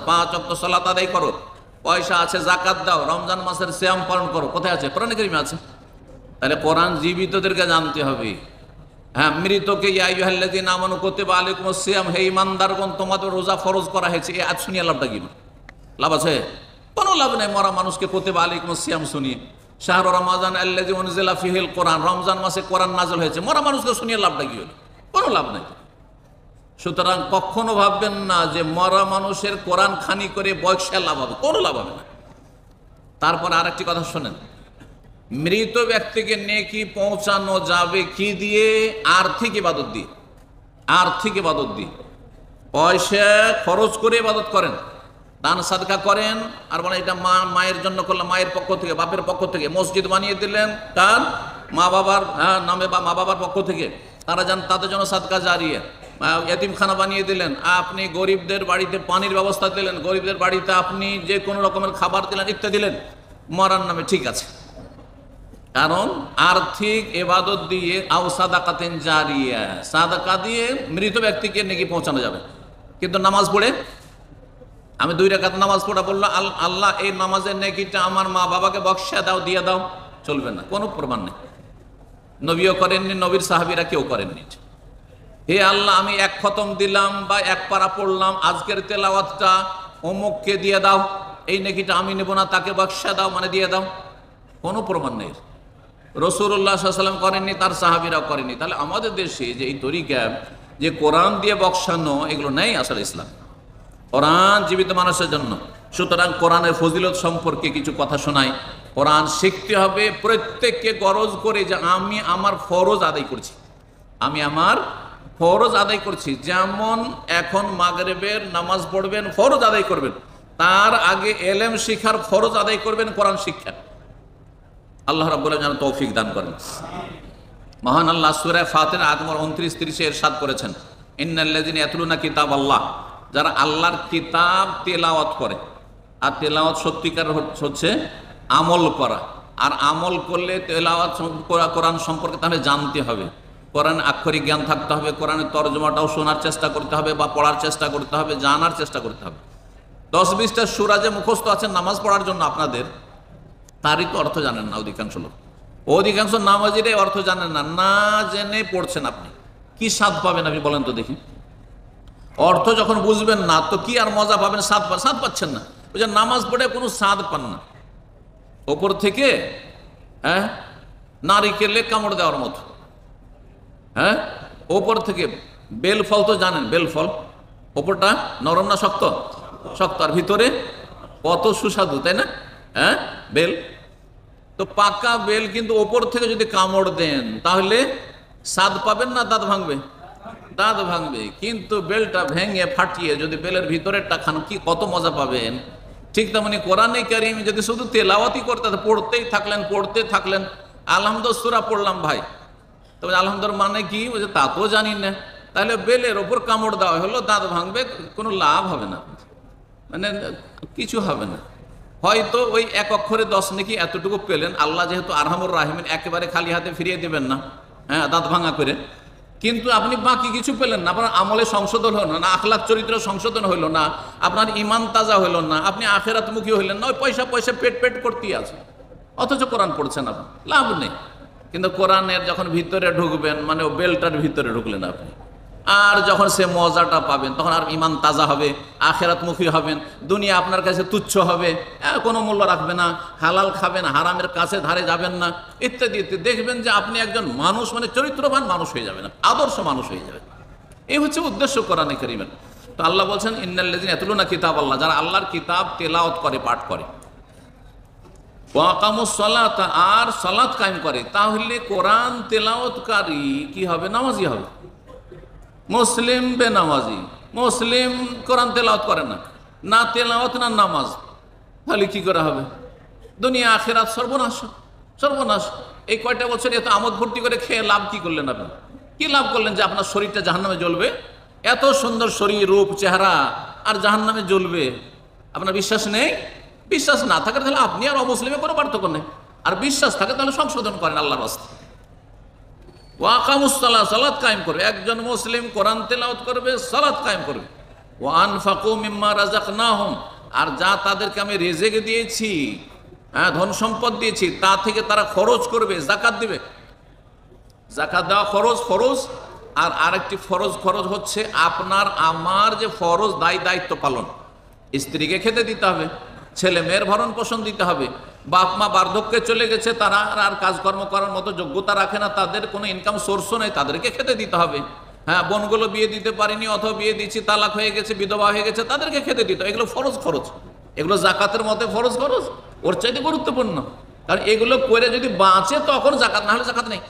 5 ওয়াক্ত সালাত আদায় করো, পয়সা আছে জাকাত দাও, রমজান মাসের সিয়াম পালন করো। কোথায় আছে? কোরআনে কারিমে আছে। তাহলে কোরআন জীবিতদেরকে জানতে হবে। হ্যাঁ, মৃতকে ইয়া আইয়ুহাল্লাযীনা আমানু কুতিবা আলাইকুমুস সিয়াম, হে ঈমানদারগণ তোমাদের রোজা ফরজ করা হয়েছে। এই আয়াত শুনিয়ে লাভটা কি? লাভ আছে? কোনো লাভ নেই। মরা মানুষকে কুতিবা আলাইকুমুস সিয়াম শুনিয়ে, শাহরু রমাজান আল্লাযী উনজিলা ফীহিল কোরআন, রমজান মাসে কোরআন নাযিল হয়েছে, মরা মানুষকে শুনিয়ে লাভটা কি হলো? কোনো লাভ নেই। সুতরাং কখনো ভাববেন না যে মরা মানুষের কোরআন খানি করে বয়সে লাভ হবে, কোনো লাভ হবে না। তারপর আরেকটি কথা শোনেন, মৃত ব্যক্তিকে নেকি পৌঁছানো যাবে কি দিয়ে? আর্থিক ইবাদত দিয়ে। আর্থিক ইবাদত দিয়ে, পয়সা খরচ করে ইবাদত করেন, দান সাদকা করেন। আর বলে এটা মায়ের জন্য করলাম, মায়ের পক্ষ থেকে, বাপের পক্ষ থেকে মসজিদ বানিয়ে দিলেন, কার? মা বাবার নামে বা মা বাবার পক্ষ থেকে, তারা যান তাদের জন্য সাদকা জারিয়া। এতিমখানা বানিয়ে দিলেন, আপনি গরিবদের বাড়িতে পানির ব্যবস্থা দিলেন, গরিবদের বাড়িতে আপনি যে কোনো রকমের খাবার দিলেন, ইত্যাদি দিলেন, মরার নামে ঠিক আছে। কারণ আর্থিক ইবাদত দিয়ে, আও সাদাকাতিন জারিয়া, সাদাকা দিয়ে মৃত ব্যক্তিকে নেকি পৌঁছানো যাবে। কিন্তু নামাজ পড়ে, আমি 2 রাকাত নামাজ পড়া বললো, আল্লাহ এই নামাজের নেকিটা আমার মা বাবাকে বক্সা দাও, দিয়ে দাও, চলবে না, কোনো প্রমাণ নেই। নবীও করেননি, নবীর সাহাবীরা কেউ করেননি। হে আল্লাহ, আমি 1 খতম দিলাম বা 1 পারা পড়লাম, আজকের তেলাওয়াতটা অমুককে দিয়ে দাও, এই নেকিটা আমি নেব না, তাকে বক্সা দাও, মানে দিয়ে দাও, কোনো প্রমাণ নেই। রাসূলুল্লাহ সাল্লাল্লাহু আলাইহি ওয়াসাল্লাম করেননি, তার সাহাবীরাও করেননি। তাহলে আমাদের দেশে যে এই তরিকা, যে কোরআন দিয়ে বক্সানো, এগুলো নেই আসলে ইসলাম। কোরআন জীবিত মানুষের জন্য। সুতরাং কোরআনের ফজিলত সম্পর্কে কিছু কথা শোনাই। কোরআন শিখতে হবে, প্রত্যেককে গরজ করে যে আমি আমার ফরজ আদায় করছি, আমি আমার ফরজ আদায় করছি। যেমন এখন মাগরিবের নামাজ পড়বেন, ফরজ আদায় করবেন, তার আগে এলেম শিখার ফরজ আদায় করবেন, কোরআন শিক্ষা। আল্লাহ রাব্বুল আলামিন যেন তৌফিক দান করেন। মহান আল্লাহ সূরা ফাতির আয়াত নম্বর 29-30 ইরশাদ করেছেন, ইন্নাল্লাযীনা ইয়াতলুনা কিতাবাল্লাহ, যারা আল্লাহর কিতাব তেলাওয়াত করে। আর তেলাওয়াত সত্যিকার হচ্ছে আমল করা। আর আমল করলে তেলাওয়াত কোরআন সম্পর্কে তাহলে জানতে হবে, কোরআন আক্ষরিক জ্ঞান থাকতে হবে, কোরআনের তরজমাটাও শোনার চেষ্টা করতে হবে বা পড়ার চেষ্টা করতে হবে, জানার চেষ্টা করতে হবে। 10-20টা সূরা যে মুখস্থ আছে নামাজ পড়ার জন্য আপনাদের, তারই তো অর্থ জানেন না অধিকাংশ লোক। অধিকাংশ নামাজিরাই অর্থ জানেন না, না জেনে পড়ছেন। আপনি কি স্বাদ পাবেন আপনি বলেন তো দেখি? অর্থ যখন বুঝবেন না, তো কি আর মজা পাবেন? স্বাদ পাচ্ছেন না। ওই যে নামাজ পড়ে কোনো স্বাদ পান না, ওপর থেকে নারিকেলে কামড় দেওয়ার মতো। ওপর থেকে বেল ফল তো জানেন, বেল ফল ওপরটা নরম না শক্ত? শক্ত, আর ভিতরে কত সুস্বাদু, তাই না? বেল তো পাকা বেল, কিন্তু ওপর থেকে যদি কামড় দেন তাহলে স্বাদ পাবেন না দাঁত ভাঙবে? দাঁত ভাঙবে। কিন্তু বেলটা ভেঙে ফাটিয়ে যদি বেলের ভিতরেরটা খান, কি কত মজা পাবেন। ঠিক তেমনি কোরআনে কারীম যদি শুধু তেলাওয়াতই করতে, পড়তে থাকলেন, আলহামদুলিল্লাহ সূরা পড়লাম ভাই, তবে আলহামদুলিল্লাহ মানে কি তা তো জানি না, তাহলে বেলের ওপর কামড় দেওয়া হলো, দাঁত ভাঙবে, কোনো লাভ হবে না, মানে কিছু হবে না। হয়তো ওই 1 অক্ষরে 10 নেকি এতটুকু পেলেন। আল্লাহ যেহেতু আরহামুর রাহিমিন, একেবারে খালি হাতে ফিরিয়ে দেবেন না, দাঁত ভাঙা করে। কিন্তু আপনি বাকি কিছু পেলেন না, আপনার আমলে সংশোধন হলো না, আখলাক চরিত্র সংশোধন হইল না, আপনার ইমান তাজা হইল না, আপনি আখিরাতমুখী হইলেন না, ওই পয়সা পেট করতেই আছে, অথচ কোরআন পড়ছেন আপনি, লাভ নেই। কিন্তু কোরআনের যখন ভিতরে ঢুকবেন, মানে ও বেলটার ভিতরে ঢুকলেন আপনি, আর যখন সে মজাটা পাবেন, তখন আর ইমান তাজা হবে, আখিরাতমুখী হবেন, দুনিয়া আপনার কাছে তুচ্ছ হবে, কোনো মূল্য রাখবে না, হালাল খাবেন, হারামের কাছে ধারে যাবেন না, ইত্যাদি ইত্যাদি। দেখবেন যে আপনি একজন মানুষ, মানে চরিত্রবান মানুষ হয়ে যাবেন, আদর্শ মানুষ হয়ে যাবেন। এই হচ্ছে উদ্দেশ্য কোরআনে কারীমের। তো আল্লাহ বলছেন, ইন্নাল্লাযীনা ইয়াতলুনা কিতাবাল্লাহ, যারা আল্লাহর কিতাব তেলাওয়াত করে, পাঠ করে, ওয়া আকামুস সালাতা, আর সালাত কায়েম করে। তাহলে কোরআন তেলাওয়াতকারী কি হবে? নামাজি হবে। মুসলিম বেনামাজি, মুসলিম কোরআন তেলাওয়াত করে না, না তেলাওয়াত না নামাজ, তাহলে কি করা হবে? দুনিয়া আখিরাত সর্বনাশ। এই কয়টা বছর এত আমোদ ফুর্তি করে খেয়ে লাভ কি করলেন আপনি? কি লাভ করলেন যে আপনার শরীরটা জাহান্নামে জ্বলবে? এত সুন্দর শরীর, রূপ, চেহারা, আর জাহান্নামে জ্বলবে। আপনার বিশ্বাস নেই? বিশ্বাস না থাকে তাহলে আপনি আর অমুসলিমে কোনো পার্থক্য নেই। আর বিশ্বাস থাকে তাহলে সংশোধন করেন আল্লাহর রাস্তায়। ওয়া আকামুস সালাত, সালাত কায়েম করবে। একজন মুসলিম কোরআন তেলাওয়াত করবে, সালাত কায়েম করবে। ও আনফাকু মিম্মা রাযাকনাহুম, আর যা তাদেরকে আমি রেজেক দিয়েছি, হ্যাঁ ধন সম্পদ দিয়েছি, তা থেকে তারা খরচ করবে, যাকাত দিবে। যাকাত দেওয়া ফরজ ফরজ। আর আরেকটি খরচ হচ্ছে আপনার আমার যে ফরজ দায়িত্ব পালন। স্ত্রীকে খেতে দিতে হবে, ছেলে মেয়ের ভরণ পোষণ দিতে হবে, বাপ মা বার্ধক্যে চলে গেছে, তারা আর কাজকর্ম করার মতো যোগ্যতা রাখে না, তাদের কোনো ইনকাম সোর্সও নেই, তাদেরকে খেতে দিতে হবে। হ্যাঁ, বোনগুলো বিয়ে দিতে পারিনি অথবা বিয়ে দিচ্ছি, তালাক হয়ে গেছে, বিধবা হয়ে গেছে, তাদেরকে খেতে দিতে হবে। এগুলো ফরজ খরচ, এগুলো জাকাতের মতে ফরজ খরচ, ওর চাইতে গুরুত্বপূর্ণ। কারণ এগুলো করে যদি বাঁচে তখন জাকাত, না হলে জাকাত নেই।